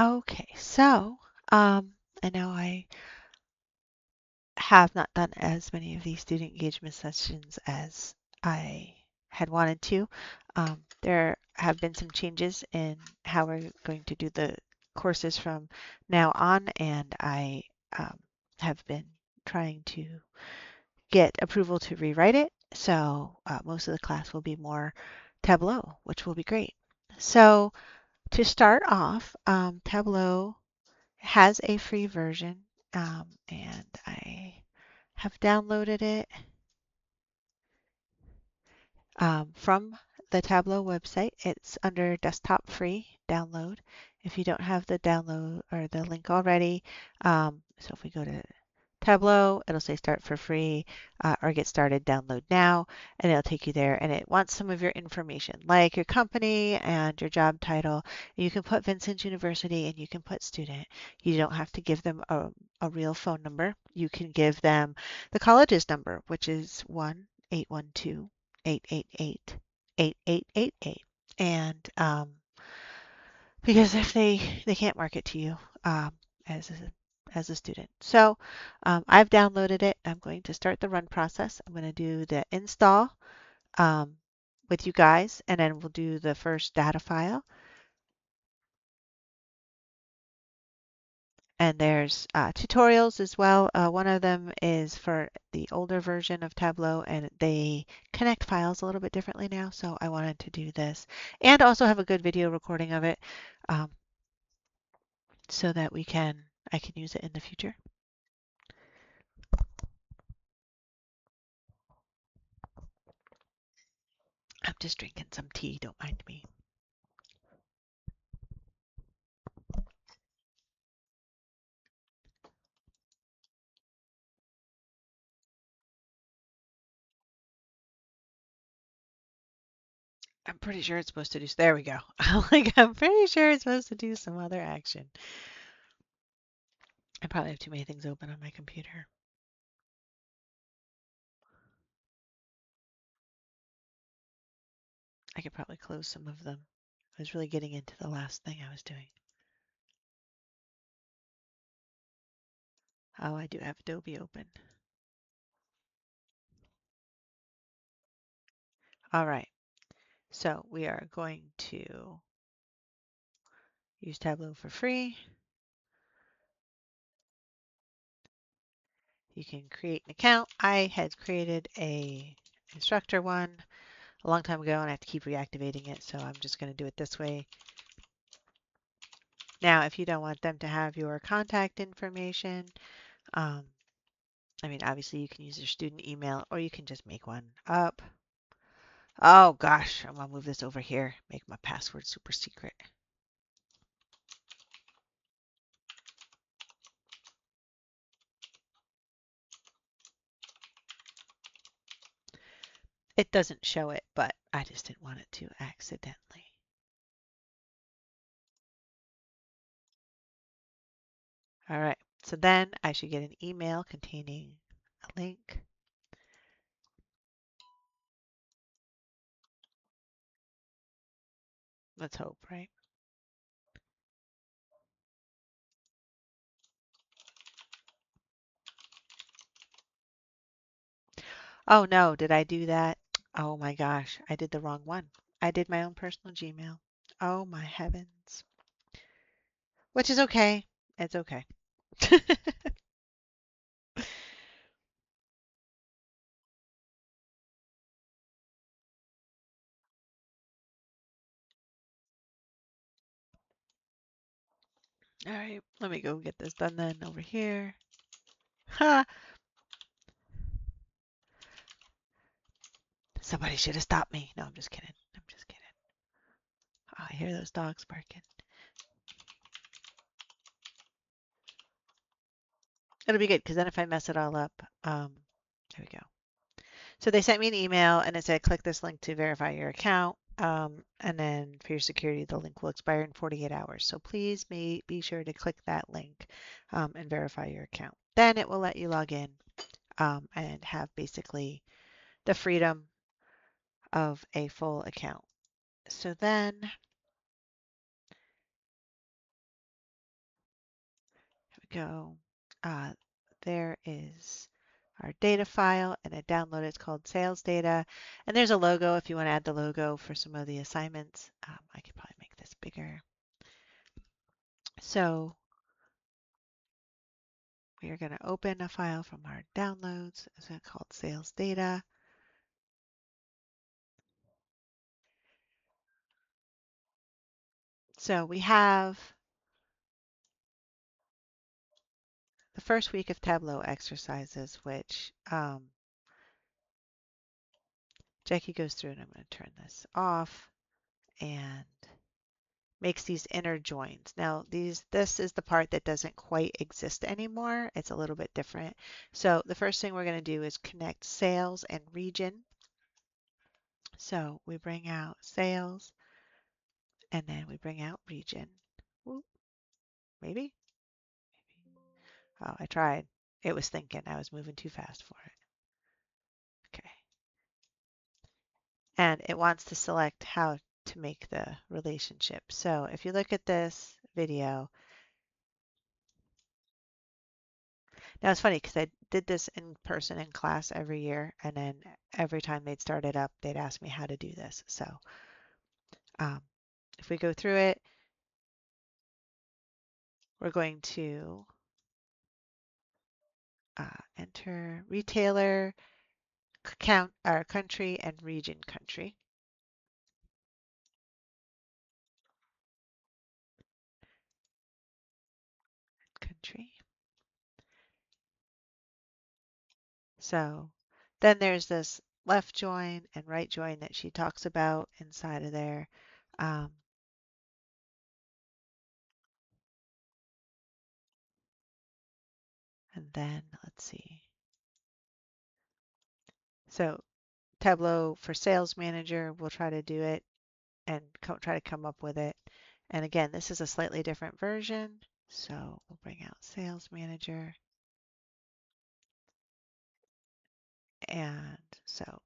Okay, so I know I have not done as many of these student engagement sessions as I had wanted to. There have been some changes in how we're going to do the courses from now on, and I um, have been trying to get approval to rewrite it. So most of the class will be more Tableau, which will be great. So to start off, Tableau has a free version, and I have downloaded it from the Tableau website. It's under desktop free download. If you don't have the download or the link already, so if we go to Tableau, it'll say start for free or get started, download now, and it'll take you there. And it wants some of your information, like your company and your job title. You can put Vincent University and you can put student. You don't have to give them a real phone number. You can give them the college's number, which is 1-812-888-8888. And because if they can't market to you as a student. So I've downloaded it. I'm going to start the run process. I'm going to do the install um, with you guys, and then we'll do the first data file. And there's tutorials as well. One of them is for the older version of Tableau, and they connect files a little bit differently now. So I wanted to do this and also have a good video recording of it um, so that I can use it in the future. I'm just drinking some tea, don't mind me. I'm pretty sure it's supposed to do. There we go. I'm pretty sure it's supposed to do some other action. I probably have too many things open on my computer. I could probably close some of them. I was really getting into the last thing I was doing. Oh, I do have Adobe open. All right. So we are going to use Tableau for free. You can create an account. I had created a instructor one a long time ago and I have to keep reactivating it. So I'm just going to do it this way. Now, if you don't want them to have your contact information, um, I mean, obviously you can use your student email or you can just make one up. Oh gosh, I'm gonna move this over here, make my password super secret. It doesn't show it, but I just didn't want it to accidentally. All right, so then I should get an email containing a link. Let's hope, right? Oh no, did I do that? Oh my gosh, I did the wrong one. I did my own personal Gmail. Oh my heavens. Which is okay. It's okay. All right, let me go get this done then over here. Ha! Somebody should have stopped me. No, I'm just kidding. I'm just kidding. Oh, I hear those dogs barking. It'll be good because then if I mess it all up, there we go. So they sent me an email and it said click this link to verify your account. And then for your security, the link will expire in 48 hours. So please be sure to click that link and verify your account. Then it will let you log in and have basically the freedom of a full account. So then go, uh, there is our data file and a download. It's called sales data. And there's a logo if you want to add the logo for some of the assignments. I could probably make this bigger. So we are going to open a file from our downloads. It's called sales data. So we have the first week of Tableau exercises, which Jackie goes through, and I'm going to turn this off, and makes these inner joins. Now this is the part that doesn't quite exist anymore. It's a little bit different. So the first thing we're going to do is connect sales and region. So we bring out sales and then we bring out region. Ooh, maybe? Oh, I tried. It was thinking I was moving too fast for it. Okay. And it wants to select how to make the relationship. So if you look at this video, now it's funny because I did this in person in class every year, and then every time they'd start it up, they'd ask me how to do this. So um, if we go through it, we're going to enter retailer, count our country, and region country. Country. So then there's this left join and right join that she talks about inside of there. Um, and then let's see. So Tableau for sales manager, we'll try to do it and try to come up with it. And again, this is a slightly different version. So we'll bring out sales manager. And so,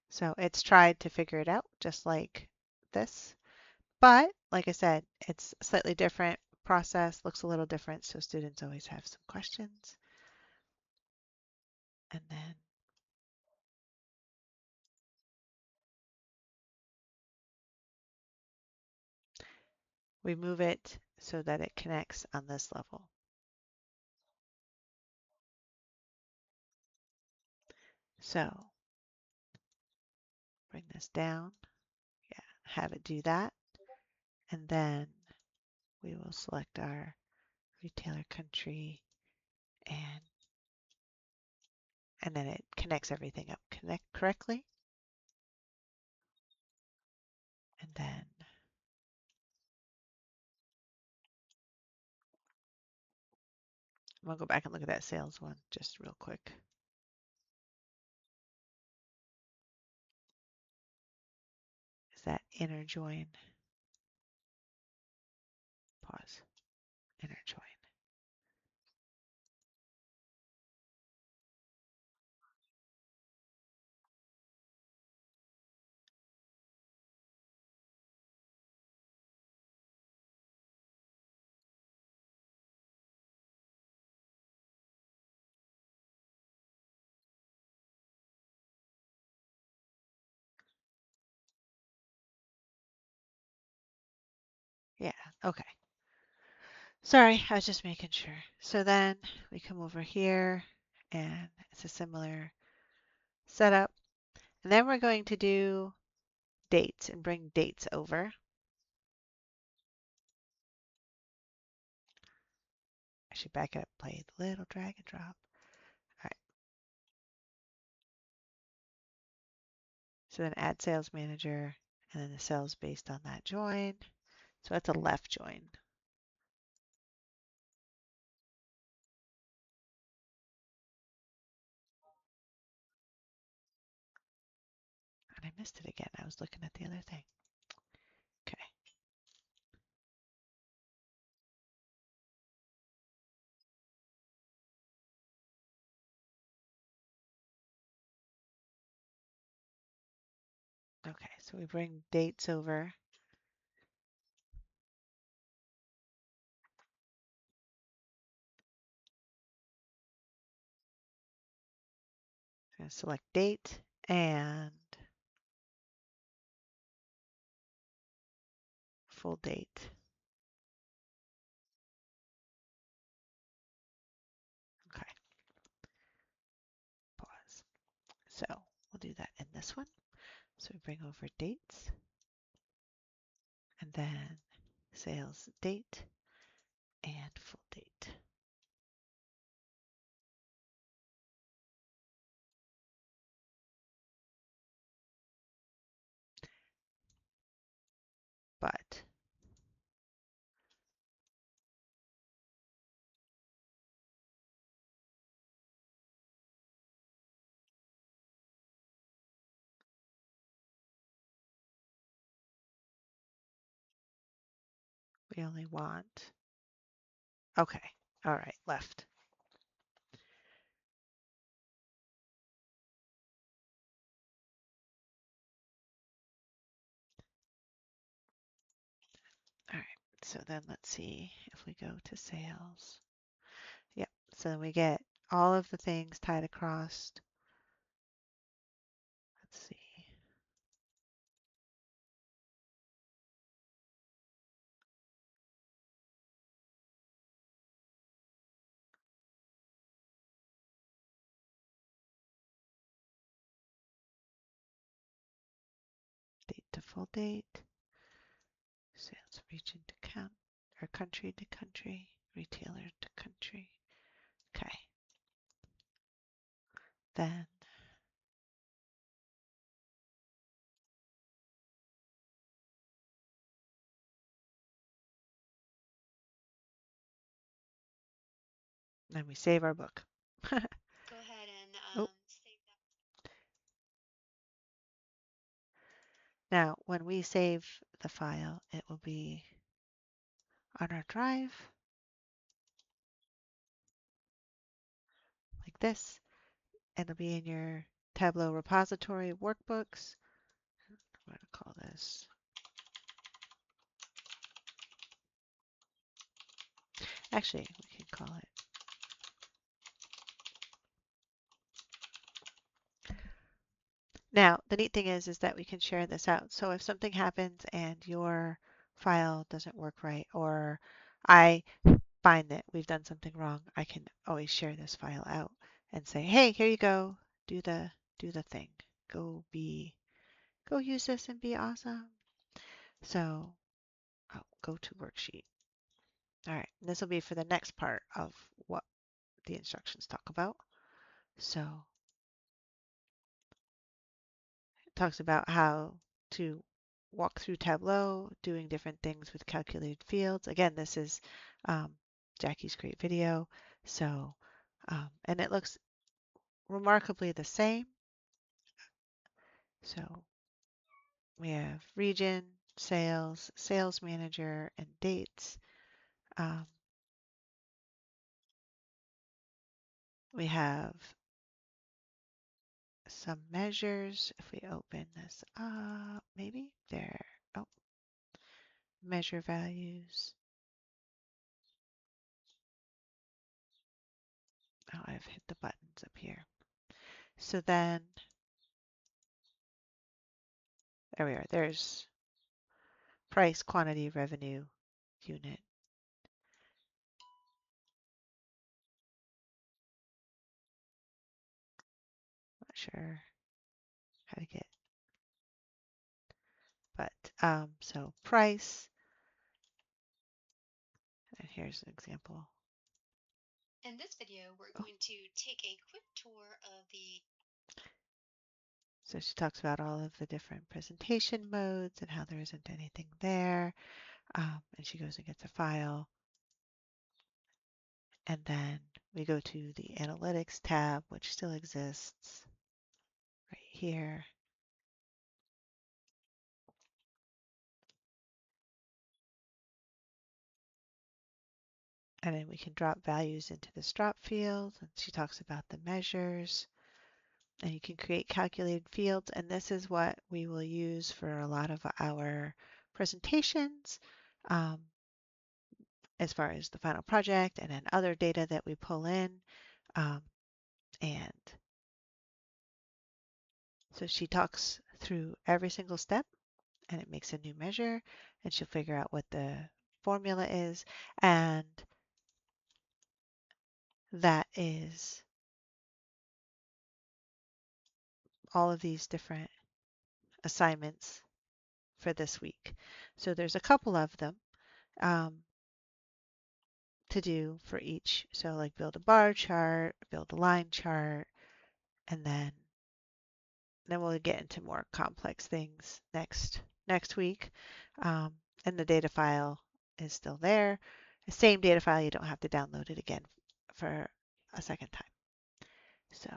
so it's tried to figure it out just like this. But like I said, it's a slightly different process, looks a little different. So students always have some questions. And then we move it so that it connects on this level. So bring this down, yeah, have it do that. And then we will select our retailer country and then it connects everything up correctly. And then I'm gonna go back and look at that sales one just real quick. Is that inner join? Pause. Inner join. Yeah, okay. Sorry, I was just making sure. So then we come over here and it's a similar setup. And then we're going to do dates and bring dates over. I should back it up, play the little drag and drop. All right. So then add sales manager and then the cells based on that join. So that's a left join. And I missed it again. I was looking at the other thing. Okay. Okay, so we bring dates over. to select date and full date. Okay, pause. So we'll do that in this one. So we bring over dates and then sales date and full date. But we only want, okay, all right, left. All right, so then let's see if we go to sales. Yep, so then we get all of the things tied across. Let's see. Date to full date, sales region to count, or country to country, retailer to country. Okay. Then we save our book. Go ahead and save that. Now, when we save the file, it will be on our drive like this. It'll be in your Tableau repository workbooks. I'm going to call this. Actually, we can call it. Now, the neat thing is that we can share this out. So if something happens and your file doesn't work right, or I find that we've done something wrong, I can always share this file out and say, hey, here you go. Do the thing. Go use this and be awesome. So I'll go to worksheet. All right, this will be for the next part of what the instructions talk about. So it talks about how to walk through Tableau, doing different things with calculated fields. Again, this is Jackie's great video. So, and it looks remarkably the same. So we have region, sales, sales manager, and dates. We have some measures. If we open this up, maybe there. Oh, measure values. Oh, I've hit the buttons up here. So then, there we are. There's price, quantity, revenue, unit. Not sure how to get, but so price, and here's an example. In this video, we're going to take a quick tour of the. So she talks about all of the different presentation modes and how there isn't anything there. And she goes and gets a file. And then we go to the Analytics tab, which still exists right here. And then we can drop values into this drop field. And she talks about the measures. And you can create calculated fields. And this is what we will use for a lot of our presentations, as far as the final project and then other data that we pull in. And So she talks through every single step and it makes a new measure and she'll figure out what the formula is. And that is all of these different assignments for this week. So there's a couple of them um, to do for each. So like build a bar chart, build a line chart, and then we'll get into more complex things next week. Um, and the data file is still there. The same data file, you don't have to download it again for a second time. So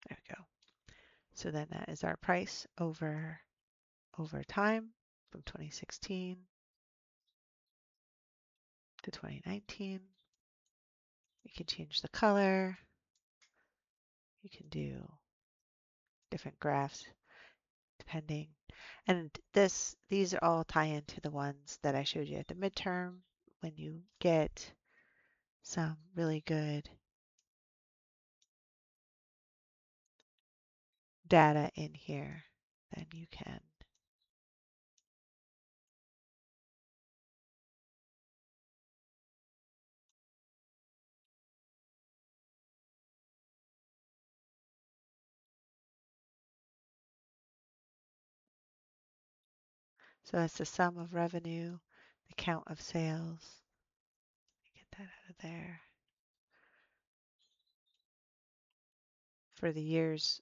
there we go. So then that is our price over time from 2016 to 2019. You can change the color. You can do different graphs depending. And these are all tie into the ones that I showed you at the midterm. When you get some really good data in here, then you can. So that's the sum of revenue, the count of sales. Get that out of there. For the year's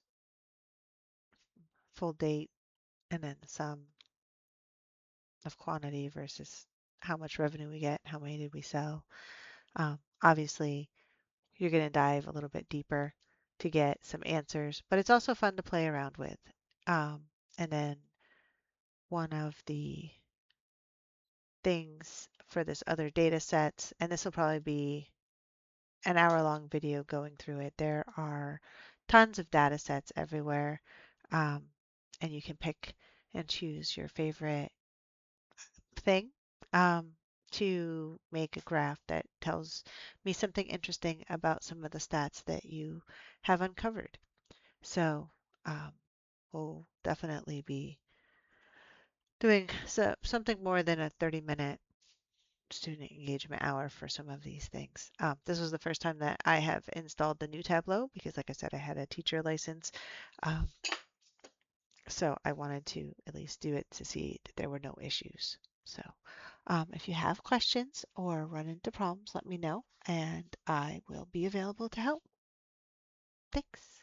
full date, and then the sum of quantity versus how much revenue we get, how many did we sell. Obviously, you're going to dive a little bit deeper to get some answers, but it's also fun to play around with. And then one of the things for this other data sets, and this will probably be an hour-long video going through it. There are tons of data sets everywhere, um, and you can pick and choose your favorite thing um, to make a graph that tells me something interesting about some of the stats that you have uncovered. So um, we'll definitely be doing something more than a 30-minute student engagement hour for some of these things. This was the first time that I have installed the new Tableau because, like I said, I had a teacher license. Um, so I wanted to at least do it to see that there were no issues. So if you have questions or run into problems, let me know and I will be available to help. Thanks.